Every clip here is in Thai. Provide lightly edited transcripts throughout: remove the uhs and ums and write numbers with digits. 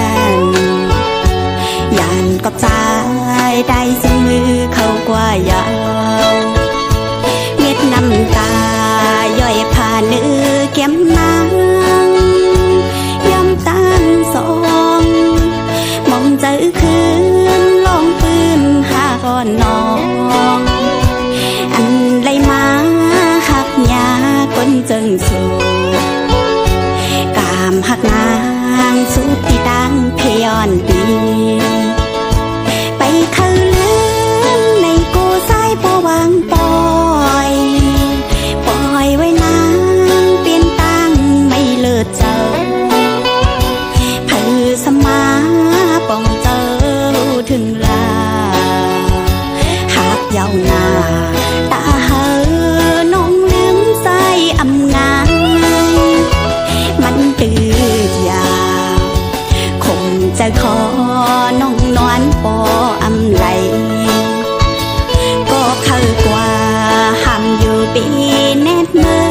นยานกับใจได้เสมอเข้ากว่ายาวเม็ดน้ำตาย่อยผ่านเนื้อแก้มนางยำตานสองมองเจอคืนลองปืนหาก่อนน้องอันไรมาหักยาคนจึงสูกามหักนางสุดที่ดังเพยอนปีไปเข้าเลื่อนในกูสายพอวางปอยไว้นางเปลี่ยนตั้งไม่เลิศเจอเพื่อสมาป้องเจอถึงลาหากยาวนาตาเหอน้องลืมใส่อำงานมันตืดยาวคงจะขอน้องนอนปออำไหลก็เข้ากว่าห้ามอยู่ปีแนดเมื่อ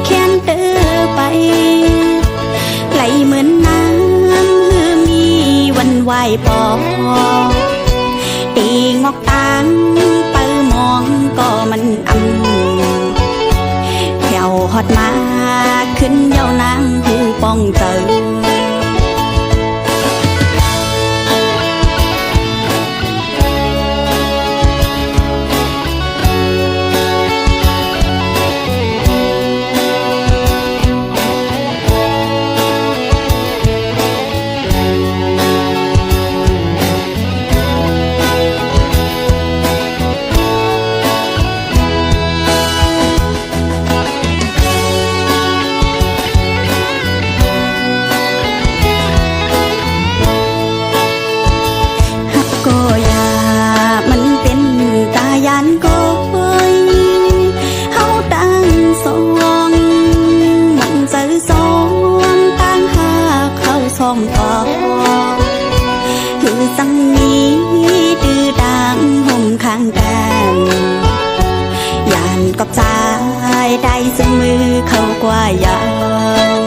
แค้นเตือไปไหลเหมือนน้ำหือมีวันไหวปอตีงอกตังเปิมองก็มันแถวฮอดมาขึ้นเยาวนางหูป้องเจอคือสังนี้ดื้อดังห่มข้างกันยานกับใจได้เสมอเข้ากว่ายาว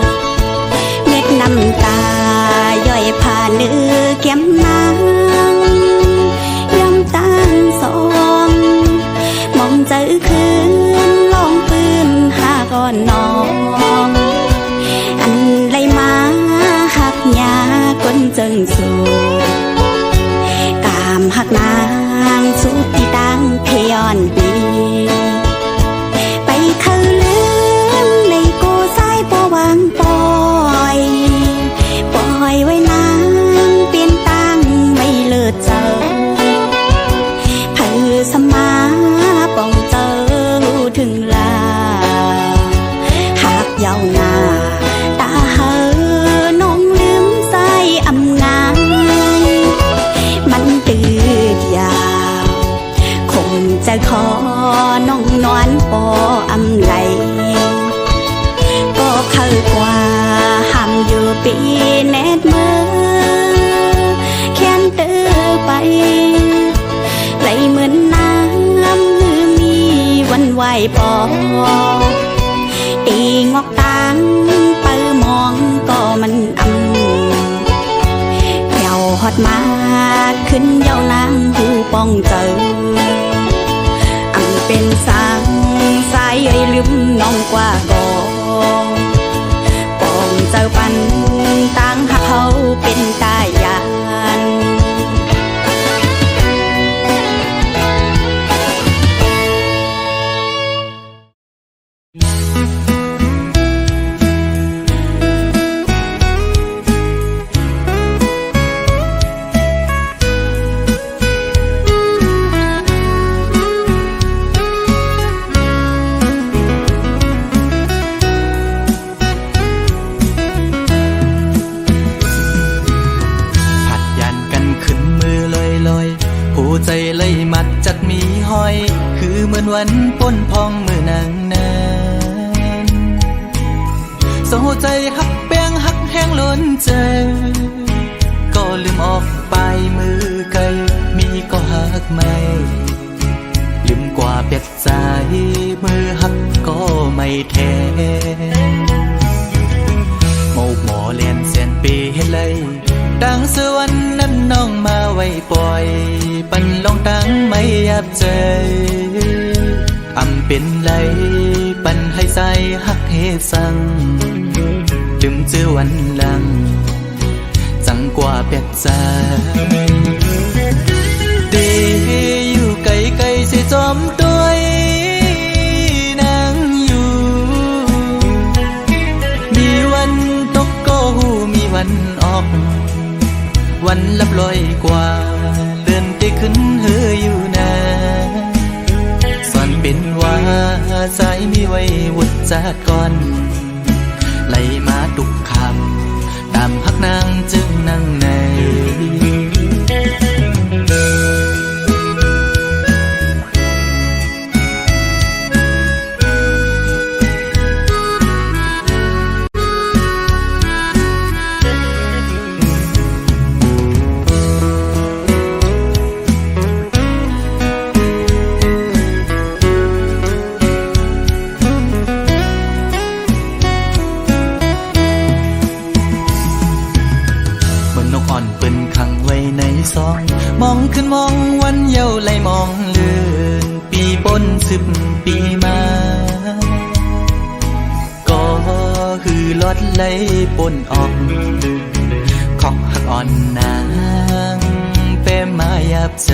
เม็ดน้ำตาย่อยผ่านเนื้อแก้มนางยำตานสองมองเจอคืนลองปืนหาก่อนน้องอันไรมาหักยาคนจึงสูกามหักนางสุดที่ดังเพยอนปีไปเข้าเลื่อนในกูสายพอวางปอยไว้นางเปลี่ยนตั้งไม่เลิศเจอเพื่อสมาป้องเจอถึงลาหากยาวนาตาเหอน้องลืมใส่อำงานมันตืดยาวคงจะขอน้องนอนปออำไหลก็เข้ากว่าห้ามอยู่ปีแนดเมื่อแค้นเตือไปไหลเหมือนน้ำหือมีวันไหวปอตีงอกตังเปิมองก็มันแถวฮอดมาขึ้นเยาวนางหูป้องเจอเป็นสังสายเอ้ยลืมน้องกว่าก่อนป้องเจอปันตั้งหักเขาเป็นตายาน ใจเลยมัดจัดมีห้อยคือเหมือนวันป้นพองมือนางนั้นโซใจหักแป้งหักแห้งล้นใจก็ลืมออกไปมือไกลมีก็หักไม่ลืมกว่าเบ็ดใจมือหักก็ไม่แทนโมกหมอเลียนเสียนปีเห็น ไรดังสวรรค์นั้นน้องมาไว้ปล่อยปันลองตั้งไม่ยับใจอำเป็นไรปันให้ใจหักเฮสังลืมเจอวันหลังจังกว่าแปดใจเดอยู่ไกลไกลเสียจอมตัวนางอยู่มีวันตกก็หูมีวันออกวันลับลอยกว่าเลื่อนไปขึ้นเฮออยู่นะสอนเป็นว่าสายมีไว้วุดจากก่อนไหลมาทุกคำตามหักนางจึงนั่งในมองขึ้นมองวันเยาว์ไหลมองเลื่อนปีปน10 ปีมาก็คือลอดไหลปนออกของหักอ่อนนางแปมมายับใจ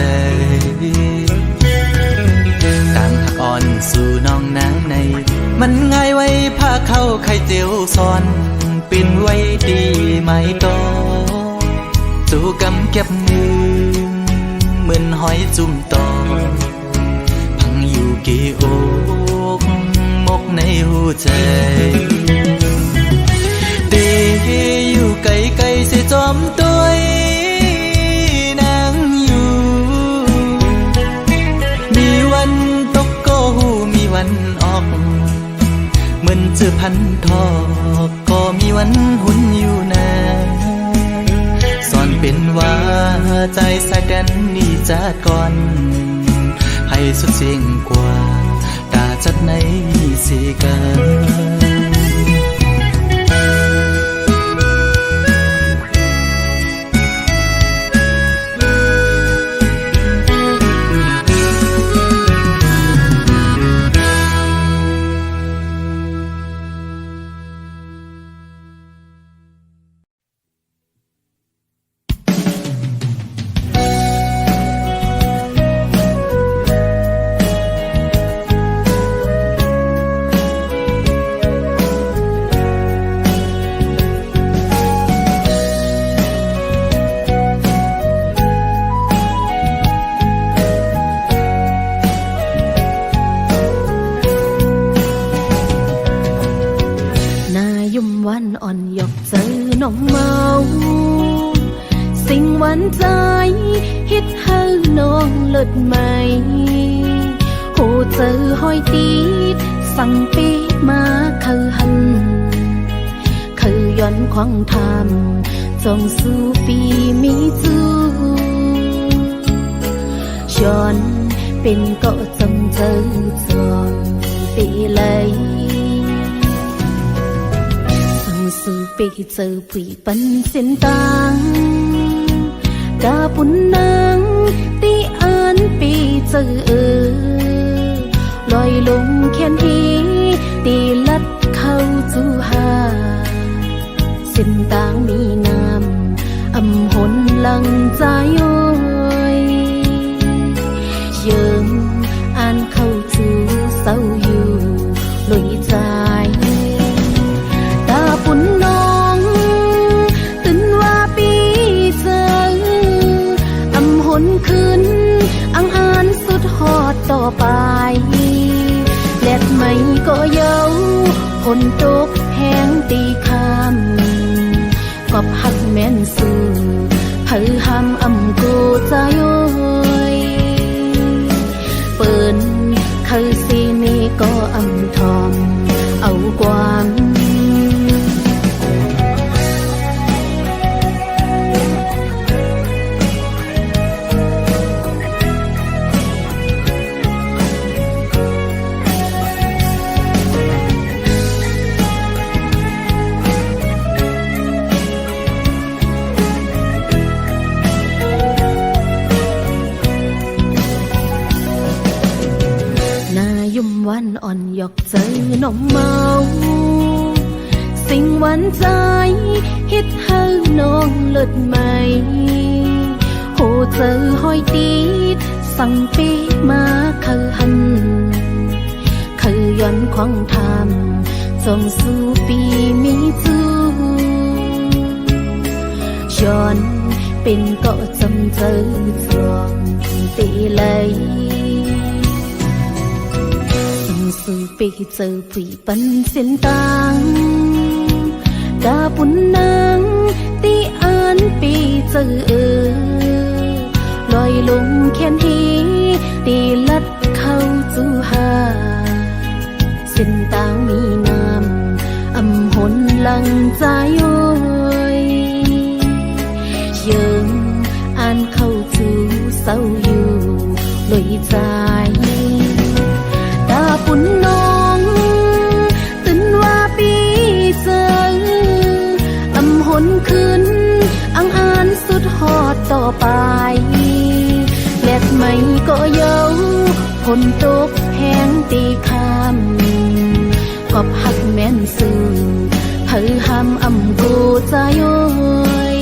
ต่างหักอ่อนสู่น้องนางในมันง่ายไว้พาเข้าไข่เจียวซ้อนปิ่นไว้ดีไหมต่อสู่กำเก็บมือเหมือนหอยจุ่มต่อพังอยู่กี่อกมกในหัวใจเดอยู่ไกลไกลเสียจอมตัวนางอยู่มีวันตกก็หูมีวันออกเหมือนเจอพันทอกก็มีวันหุ่นอยู่นะสอนเป็นว่าใจสายแดนนี่จากก่อนให้สุดเสียงกว่าตาจัดในสีกัน น้องเมาสิ่งหวานใจเฮ็ดให้น้องเลิศใหม่หูเจอห้อยตีดสั่งปีมาคือหันคือย้อนควางทำจงสู้ปีมีจูย้อนเป็นก็จำเจอจองปีเลยสู่ปีเจอผีปันเส้นตางกาปุ่นนางตีอ่านปีเจอลอยลงแค่นี้ตีลัดเข้าจูหาเส้นตางมีน้ำอำหนหลังใจโอยเยิงอ่านเข้าจูเศร้าอยู่ลอยใจปุ่นน้องตื่นว่าปีเจออำหนคืนอังอ่านสุดหอดต่อไปแลดไม่ก็เย้าฝนตกแห้งตีคำกอบหักแม่นสู่เผยหำอำกูใจโอยเปิ้นเคยสีนี้ก็อำทอมเอาความ อกเจอน้องเมาสิ่งหวานใจเฮ็ดให้น้องเลิศใหม่โหเจอห้อยตีดสั่งปีมาคือหันคือย้อนควางทำส่งสู่ปีมีจูย้อนเป็นก็จำเจอจวงตีเลยส่งสู่ปีเจอผีปันเส้นต่างกาปุ่นนางตีอ่านปีเจอลอยลงแค้นทีตีลัดเข้าจูหาเส้นต่างมีน้ำอำหนหลังใจโอยเยิงอ่านเข้าจูเศร้าอยู่ลอยใจตาปุ่นน้องตื่นว่าปีเจออำหนคืนอังอ่านสุดหอดต่อไปแลดไม่ก็เย้าฝนตกแห้งตีคำกอบหักแม่นสื่อเผยห้ามอำกูใจโอย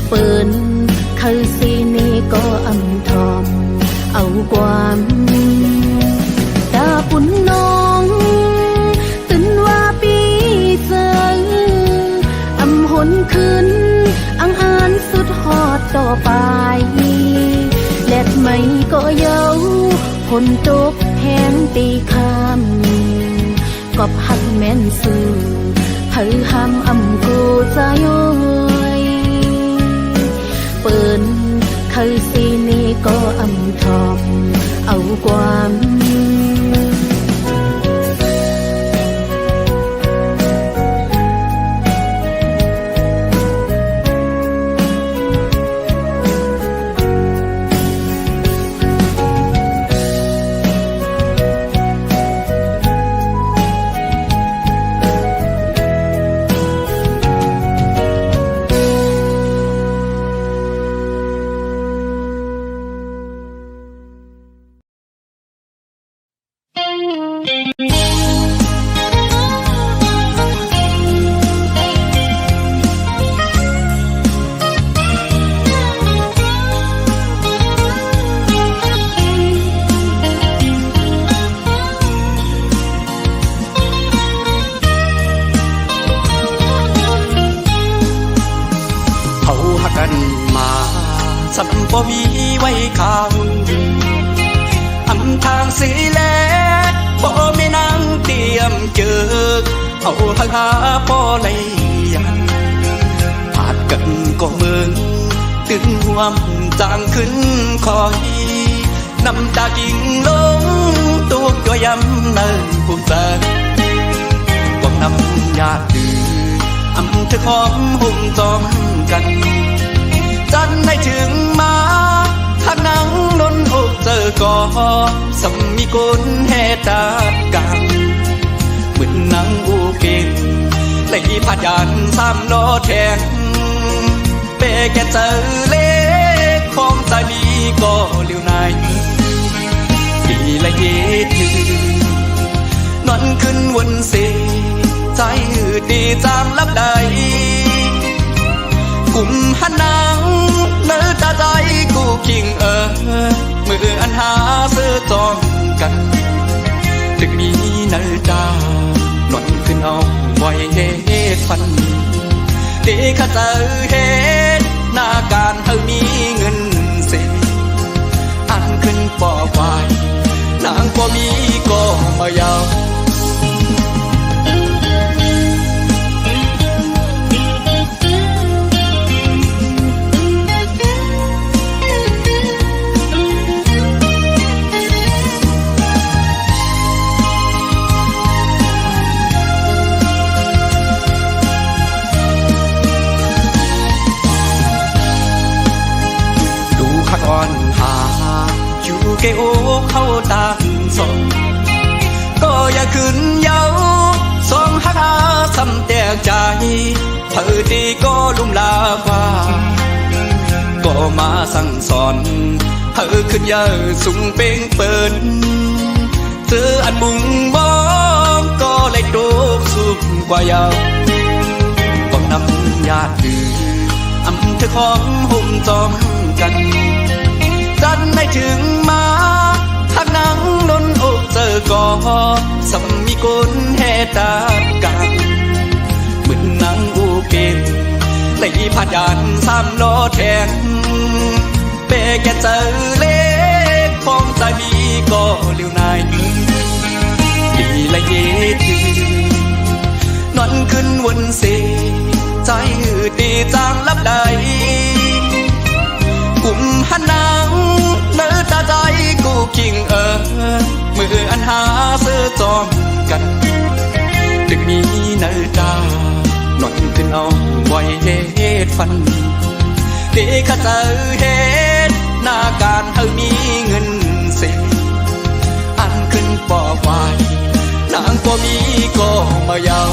เปิ้นคือสีนี้ก็อำทอมเอาความตาปุ่นน้องตื่นว่าปีเจออำหนคืนอังอ่านสุดหอดต่อไปแลดไม่ก็เย้าฝนตกแห้งตีคำกอบหักแม่นสื่อเผยห้ามอำกูใจโอยเปิ้นคือสีนี้ก็อำทอมเอาความสัมบ่มีไว้ข้างอำทางสีแลบ่มีนางเตรียมเจอเอาทางหาพ่อเลยยังอาจกันก็เมืองตึงห่วมจางขึ้นคอยน้ำตากิ่งลงตุกตัวยำเนินผู้เจอความน้ำยาดื้ออำเธอหอมหุ่มจอมกันจันให้ถึงมาถ้านังนนหกเจอก่อสมีกุลเหตุตากังเหมือนนังอูเก่งเลยพายันสามโลแทงเปแกเจอเล็กของใจมีก็เลี้ยวในปีละเย็ดนอนขึ้นวนเสียใจหืดดีจามลับใดกุมหันนางเนื้อตาใจกูคิงมืออันหาเสื้อจองกันถึงมีเนื้อตาหล่นขึ้นเอาไว้เหตุฟันดีข้าเจอเหตุหน้าการเธอมีเงินเสียอันขึ้นป่อไฟนางก็มีก็มายาวอ่อนหาอยู่เกโอเข้าตามส่งก็อย่าขึ้นเย้าสองหักหาซ้ำแตกใจเธอดีก็ลุ่มลาฟ้าก็มาสั่งสอนเธอขึ้นเยอะสูงเป่งเปิน เธออันมุงมองก็เลยโดกสุดกว่ายาวต้องนำญาติดื้ออำเธอของหุ่มจอมกันจันไม่ถึงมาหักนังนนอกเจอก่อสำมีกุนแห่ตากันเหมือนนางอูเกนตีผ่านยานสามล้อแทงเปแกเจอเล็กของใจมีก็เลี้ยวนายดีละเยทีนอนขึ้นวนเสใจหืดดีจางลับใดกุมหันนางเนื้อตาใจกูคิงมืออันหาเสื้อจอมกันดึกมีเนื้อตานอนขึ้นเอาไว้เหตุฟันเด็กข้าเจอเหตุหน้าการเธอมีเงินเสียอันขึ้นปอไว้นางก็มีก็มายาว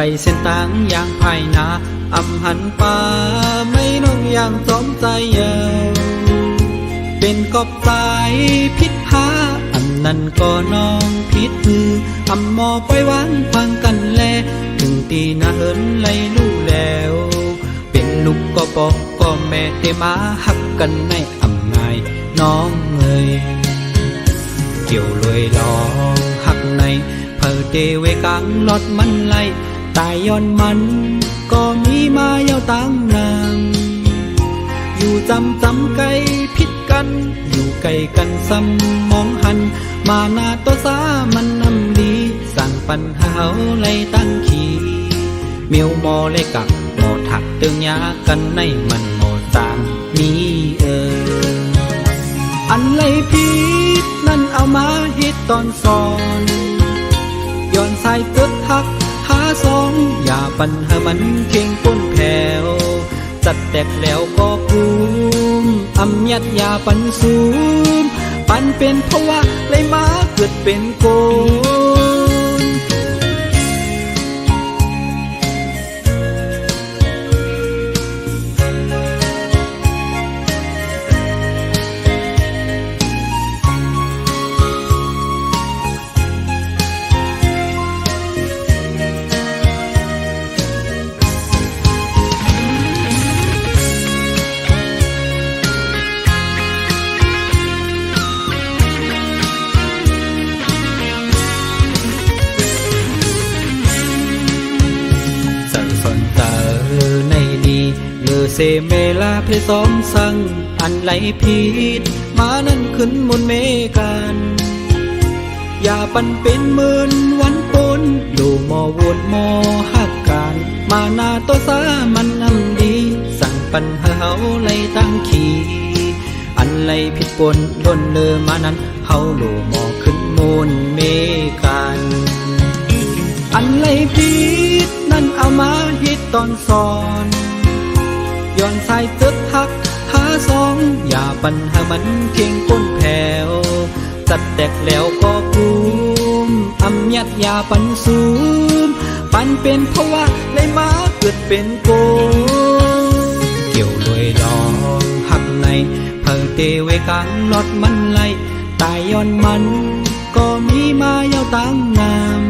ไปเส้นต่างอย่างภายนาอำหันป่าไม่น้องอย่างสมใจเยาเป็นกอบสายพิษพาอันนั้นก็น้องพิษมืออำหมอไปวางพังกันแลถึงตีนาเหินไหลลู่แล้วเป็น นุกก็บอกก็แม่ได้มาหักกันในอำนายน้องเอ่ยเกี่ยวลอยลองหักในเพอเดเวกลางลอดมันไหลตายย้อนมันก็มีมาเยาวตั้งนางอยู่จำไกลพิดกันอยู่ไกลกันซ้ำมองหันมาหน้าตัวสามันนำดีสั่งปัญหาไล่ตั้งขี่เมียวมอเลยกับหมอถักตึงยากันในมันหมอสามมีอันไรพิษนั่นเอามาฮิตตอนสอนย้อนสายเกือบทักหาสองอย่าปัญหามันเข่งก้นแผ่วจัดแตกแล้วก็ภูมิอำยัดยาปันสูมปันเป็นเพราะว่าเลยมาเกิดเป็นโกนเซเมลาเพซ้อมสั่งอันไหลผิดมานั่นขึ้นมนเมกันอย่าปันเป็นหมื่นวันปนอยู่มอวนมอหักการมาหน้าตัวสามันนำดีสั่งปัญหาเฮาไหลตั้งขี่อันไหลผิดปนล้นเลอมานั้นเฮาโลมอขึ้นมนเมกันอันไหลผิดนั่นเอามาฮิตตอนสอนย้อนสายตึกหักหาสองอย่าปัญหามันเข่งก้นแผ่วจัดแตกแล้วก็ภูมิอำยัดยาปันสูมปันเป็นเพราะว่าเลยมาเกิดเป็นโกเกี่ยวลอยลองหักในเพอเตเวกลางลอดมันไหลตายย้อนมันก็มีมาเยาวตั้งงาม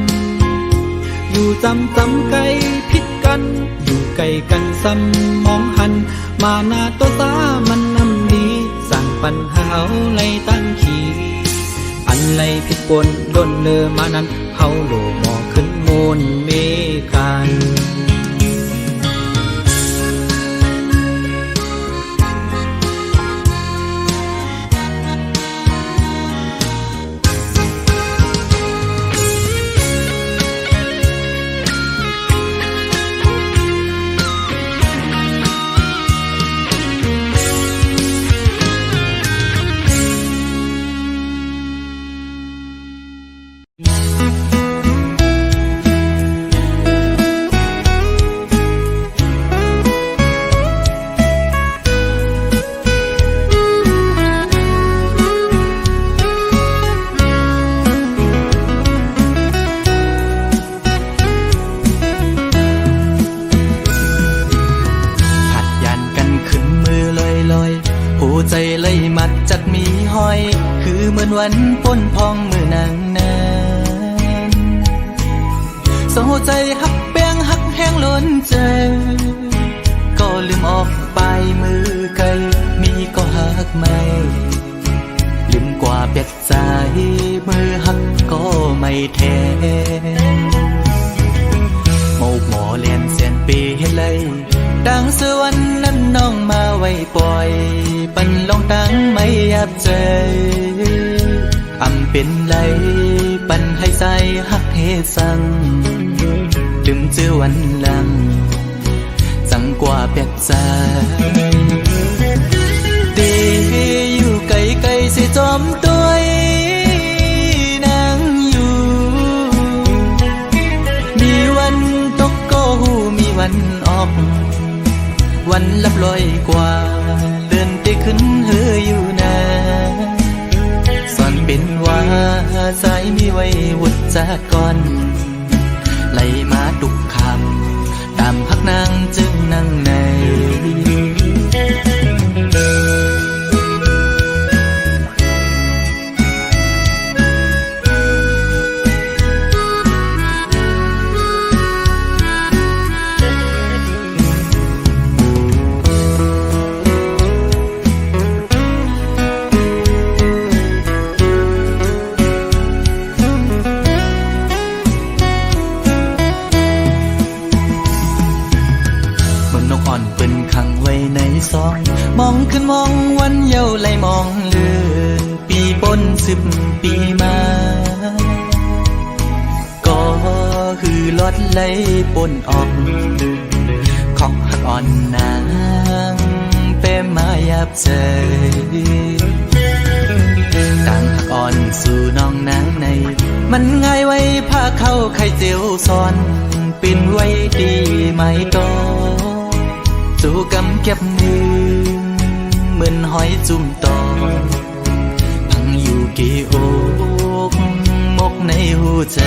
อยู่จำไกลพิดกันอยู่ไกลกันซ้ำมองหันมาหน้าตัวตามันนำดีสั่งปัญหาไล่ตั้งขี่อันไล่ผิดปนล้นเลอมานั้นเฮาโลมอขึ้นโมนเมกันจัดมีหอยคือเหมือนวันป้นพองมือนางนานเศร้าใจหักแป้งหักแห้งล้นใจก็ลืมออกไปมือไกลมีก็หักไม่ลืมกว่าเป็ดใจมือหักก็ไม่แทนโมกหมอเลียนเสียนปีให้เลยดังสวรรค์นั้นน้องมาไว้ปล่อยปันลองตั้งไม่ยับใจอำเป็นไรปันให้ใจหักเฮสังลืมเจอวันหลังจังกว่าเป็ดใจเดอยู่ไกลไกลสิจอมตัวนางอยู่มีวันตกก็หูมีวันออกวันลับลอยกว่าเดินไปขึ้นเฮืออยู่นะสอนเป็นว่าสายมีไว้วุดจากก่อนไหลมาทุกคำตามพักนางจึงนั่งใน ดีมาก็คือลดไหลปนออกของหักอ่อนนางเป็นมายับเจต่างหักอ่อนสู่น้องนางในมันง่ายไว้พาเข้าไข่เจียวซ้อนปินไว้ดีไหมโตสู่กำเก็บมือเหมือนหอยจุ่มตอพังอยู่กี่อกมกในหูใจ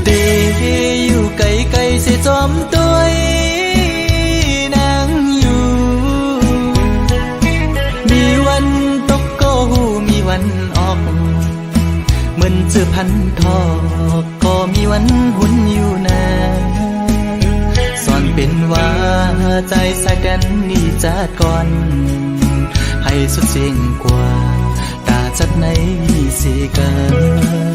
ตีอยู่ไกลๆเสียจอมตัวนางอยู่มีวันตกก็หูมีวันออกเหมือนเจอพันทอกก็มีวันหุ่นอยู่นะสอนเป็นว่าใจสายกันนี่จัดก่อนให้สุดเสียงกว่าตาจัดในสีกัน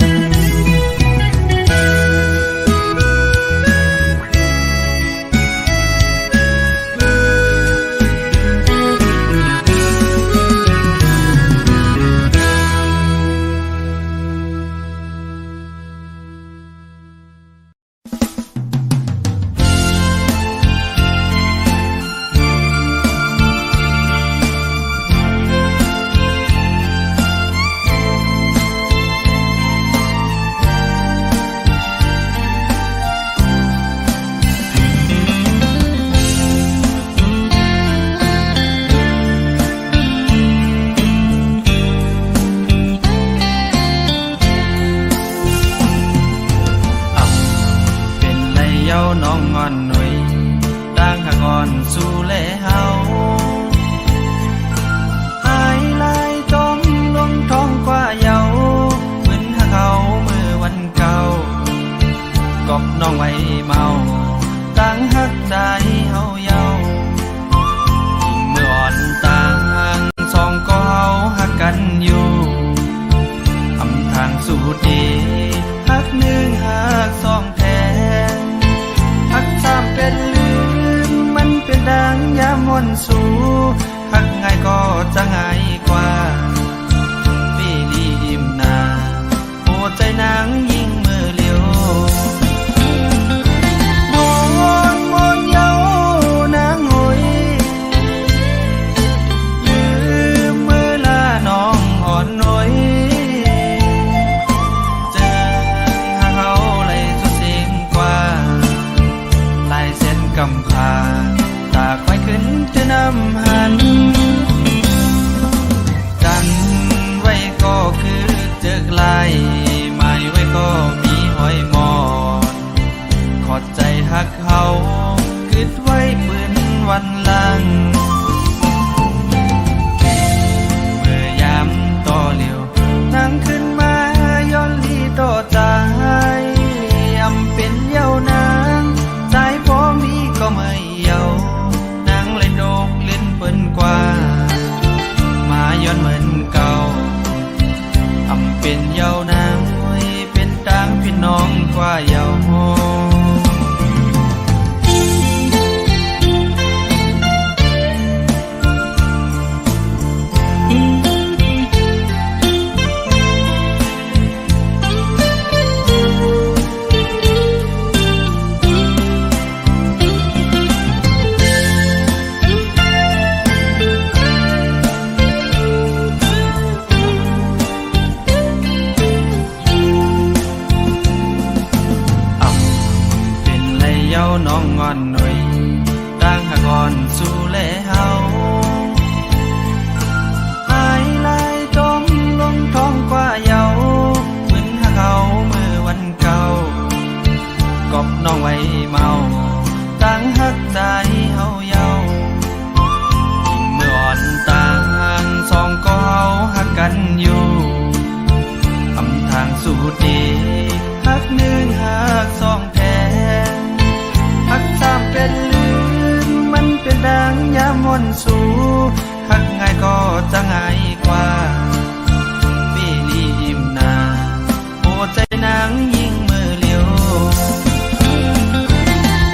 บ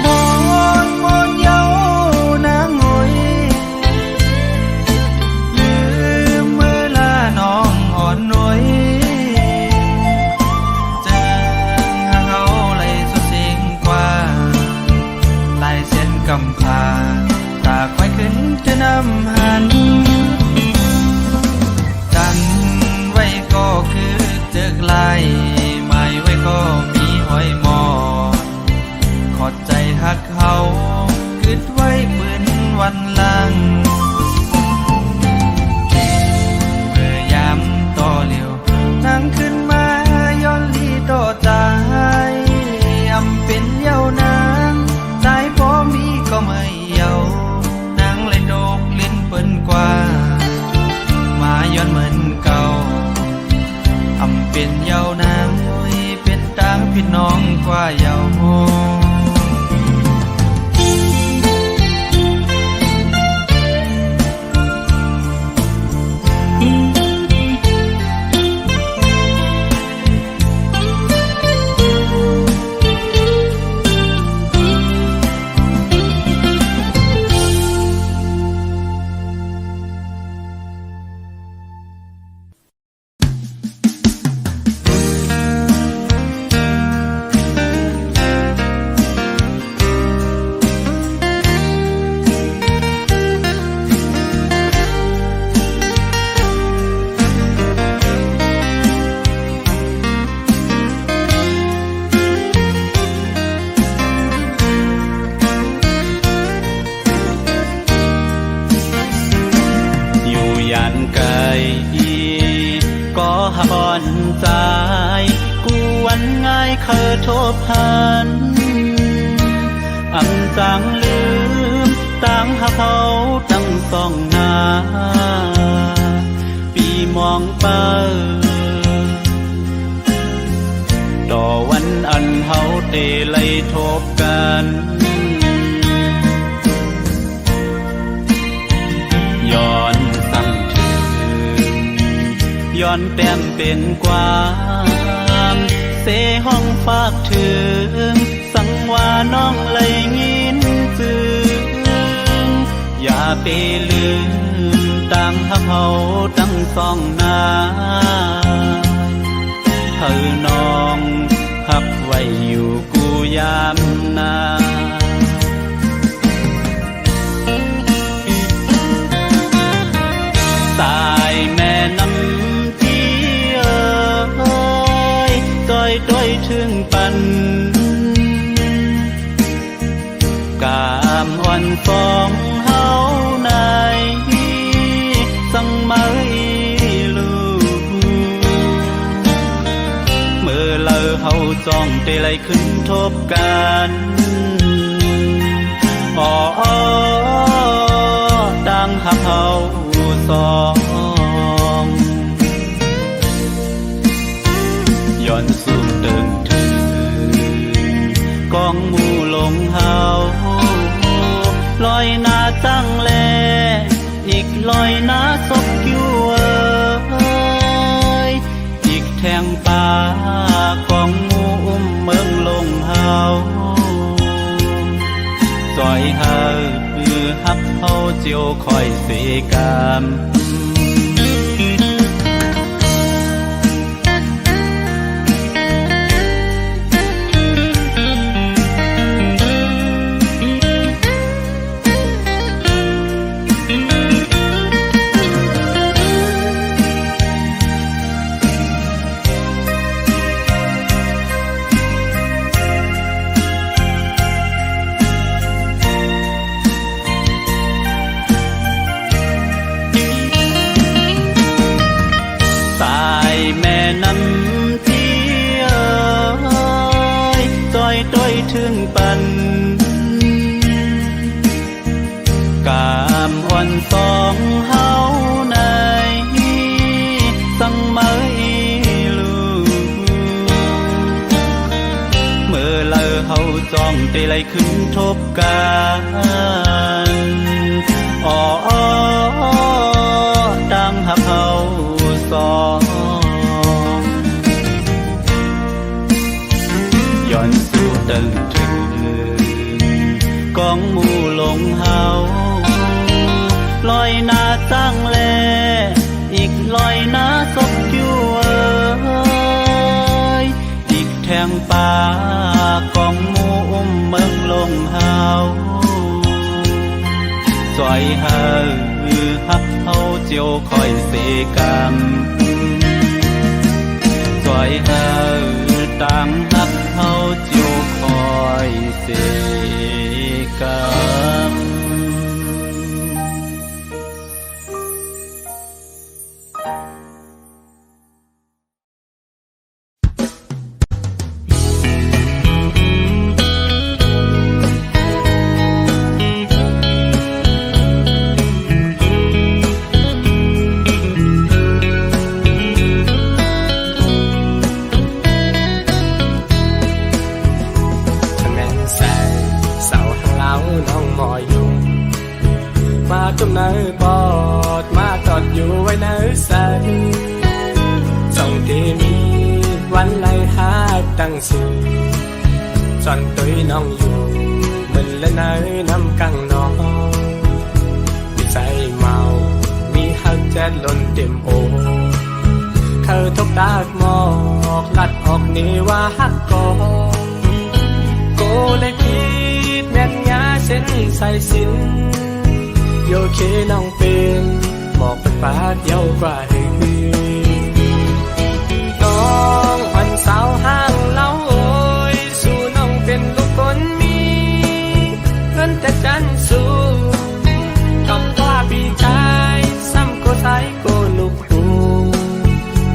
เป็นเยาวนางเป็นต่างพี่น้องกว่าเยาโมก่อนใจกูวันง่ายเคยทบหันอำจังลืมตั้งหาเขาตั้งสองหน้าปีมองเปิดอวันอันเฮาเตไลทบกันย้อนสั่งย้อนแต้มเป็นความเสห้องฝากถึงสังว่าน้องเลยยินจึงอย่าไปลืมตั้งหักเฮาตั้งสองหน้าเธอน้องหับไว้อยู่กูยามนาสายแม่น้ำด้วยถึงปันกามอ่อนฟองเฮาในสังมาลูเมื่อเลอเฮาจ้องเตไลขึ้นทบกันอ๋อดังหักเฮาสองย้อนสู่เดิงถึงกองหมู่ลงเฮาลอยหน้าจังแลอีกลอยหน้าศพอยู่อีกแทงป่ากองหมู่เมืองลงเฮาจอยเฮาฮับเฮาเจียวคอยเสกามถึงปันกามอ่อนสองเฮาในสังมาลูเมื่อเลอเฮาจ้องเตไลขึ้นทบกันอ๋อดังหักเฮาสองย้อนเดินถึงกองหมู่ลงเฮาลอยหน้าจังแลอีกลอยหน้าศพอยู่อีกแทงป่ากองหมู่เมืองลงเฮาจอยเฮาฮับเฮาเจียวคอยเสกามจอยเฮาต่างฮักเฮาเจียวคอยเสกาม ตั้งสูจอนตุยน้องอยู่มันและนายน้ำกังน้องมีใจเมามีหักแจ๊ดล้นเต็มโอเธอทบตากหมอกลัดออกนี่ว่าฮักกอโกเลยคิดแม่นยาเส้นใส่สินโยเคน้องเป็นบอกเป็นปากเยาวกว่าเฮืน้องวันสาวห้างเล่าโอยสู่น้องเป็นลูกคนมีเงินแต่จันสู้กับว่าพี่ชายซ้ำก็ใช้โกลูกหู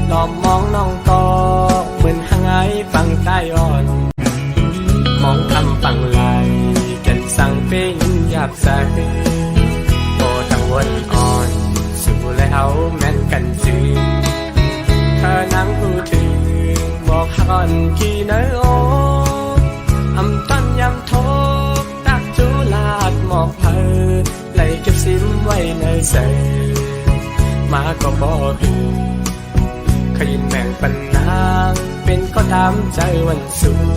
หลอมมองน้องก็เหมือนหางไอฟังใต้อ่อนมองคำฟังไหลกันสั่งเป็นหยาบใสโอตังวนอ่อนสู่แล้วแม่นกันจือเธอนั่งพูดถึงบอกฮักอ่อนกี่เนื้อโออำต้นยำโทกตักจุลาดหมอกเพอไหลเก็บซิมไว้ในใส่มาก็บอกหึงขยินแบ่งปันนางเป็นก็ตามใจวันสูง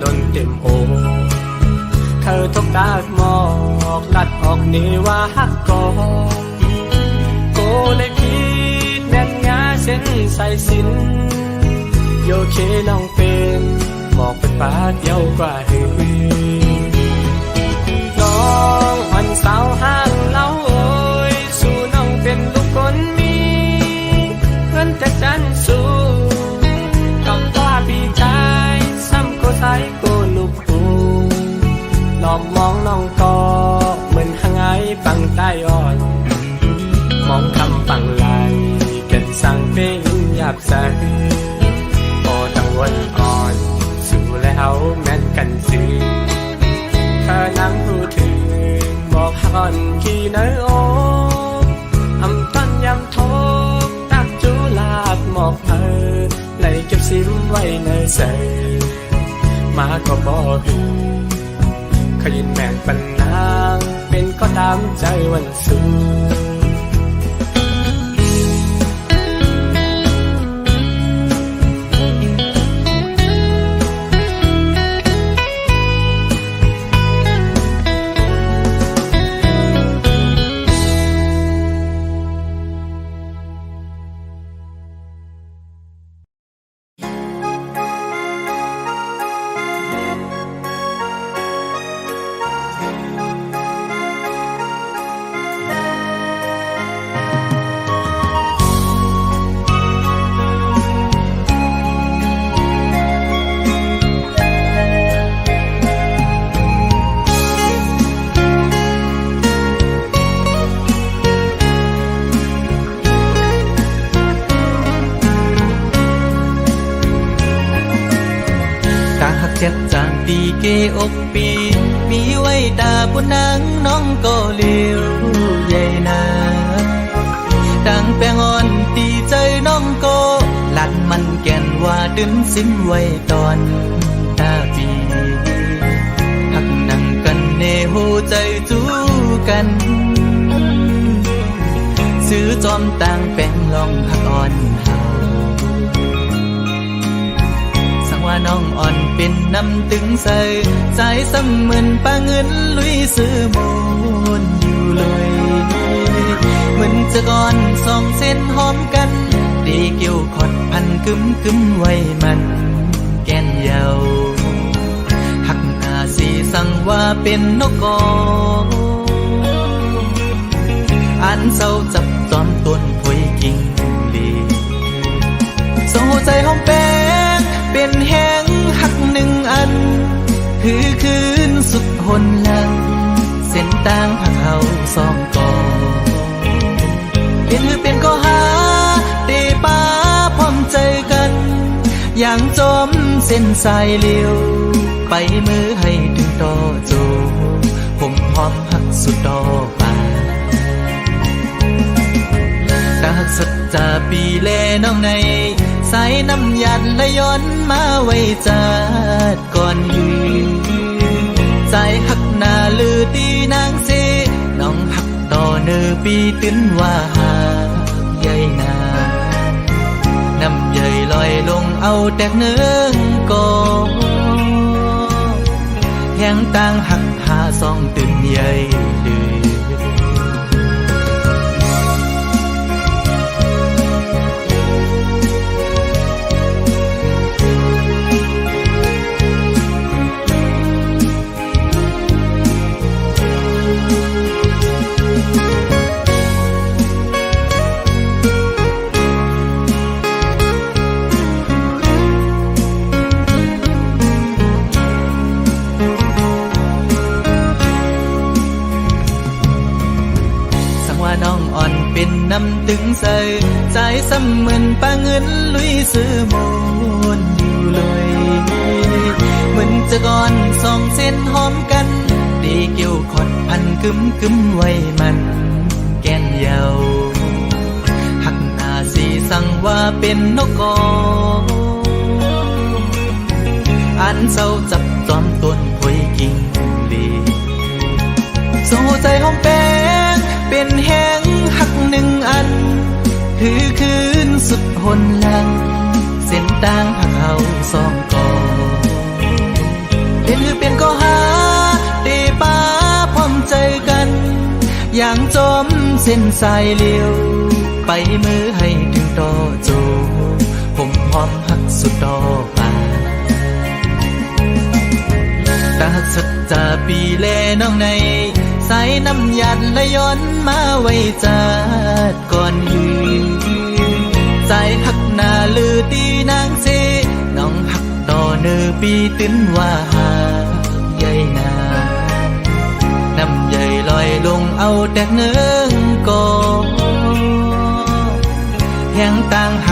ล้นเต็มโอเธอทบตากหมอกลัดออกนี่ว่าฮักกอโกเลยคิดแม่นยาเส้นใส่สินโยเคน้องเป็นบอกเป็นปากเยาวกว่าเฮืน้องวันสาวห้างเล่าโอยสู่น้องเป็นลูกคนมีเงินแต่จันสู้กับว่าพี่ชายใส่โกลูกหูหลอมมองน้องก็เหมือนหางไอฟังใต้อ่อนมองคำฟังไหลกันสั่งเป็นหยาบใสโอตังวนอ่อนสู่แล้วแม่นกันซื้อเธอนั่งพูดถึงบอกฮักอ่อนกี่เนื้อโออำต้นยำโทกตักจุลาดหมอกเพอไหลเก็บซิมไว้ในใส่มาก็บอกหึงขยินแบ่งปันนางเป็นก็ตามใจวันสูง เจ็ดจางตีเกอกปีมีไว้ตาบนนางน้องก็เลี้ยวใหญ่นาดังแปงอ่อนตีใจน้องก็หลัดมันแก่นว่าดึงสิ้นไว้ตอนตาปีหักนั่งกันเนหูใจจูกันซื้อจอมต่างแปงลองหักอ่อนว่าน้องอ่อนเป็นน้ำตึงใส่ใจซ้ำเหมือนปลาเงินลุยซื้อมูลอยู่เลยเหมือนจะก่อนสองเส้นหอมกันดีเกี่ยวขอดพันกึมไว้มันแก่นเยาหักหน้าสีสั่งว่าเป็นนกกออันเศร้าจับจอมต้นพวยกิ่งลีส่งหัวใจหอมแป้งเป็นแห้งหักหนึ่งอันคือคืนสุดหนหลังเส้นต่างผักเขาสองกอเป็นก็หาเตป้าพร้อมใจกันอย่างจมเส้นสายเลี้ยวไปมือให้ถึงต่อโจ หอมหักสุดดอกป่าตาหักสัจจาปีแลน้องในสายน้ำหยัดและย้อนมาไว้จัดก่อนยืนใจหักหน้าลือตีนางเสน้องหักต่อเนอปีตื้นว่าหาใหญ่นาน้ำใหญ่ลอยลงเอาแตกเนื้อก่อแหงต่างหักหาซองตื่นใหญ่ดื้อน้องอ่อนเป็นน้ำตึงใส่ใจซ้ำเหมือนปลาเงินลุยซื้อมนอยู่เลยเหมือนจะก่อนสองเส้นหอมกันดีเกี่ยวขอดพันกึมไว้มันแก้นเยาหักหน้าสีสั่งว่าเป็นนกกออันเศร้าจับจอมต้นพวยกิ่งดีสู้ใจหอมแป้งเป็นแห้งหักหนึ่งอันคือคืนสุดหนหลังเส้นต่างหักเอาสองก่อเป็นก็หาเตป้าพร้อมใจกันอย่างจมเส้นสายเลี้ยวไปมือให้ถึงต่อโจผมหอมหักสุดดอกป่าตาหักสัจจาปีแลน้องในสายน้ำหยัดและย้อนมาไว้จัดก่อนยืนใจหักหน้าลือตีนางเสน้องหักต่อเนอปีตื้นว่าหาใหญ่นาน้ำใหญ่ลอยลงเอาแตกเนื้อก่อแหงต่างหัก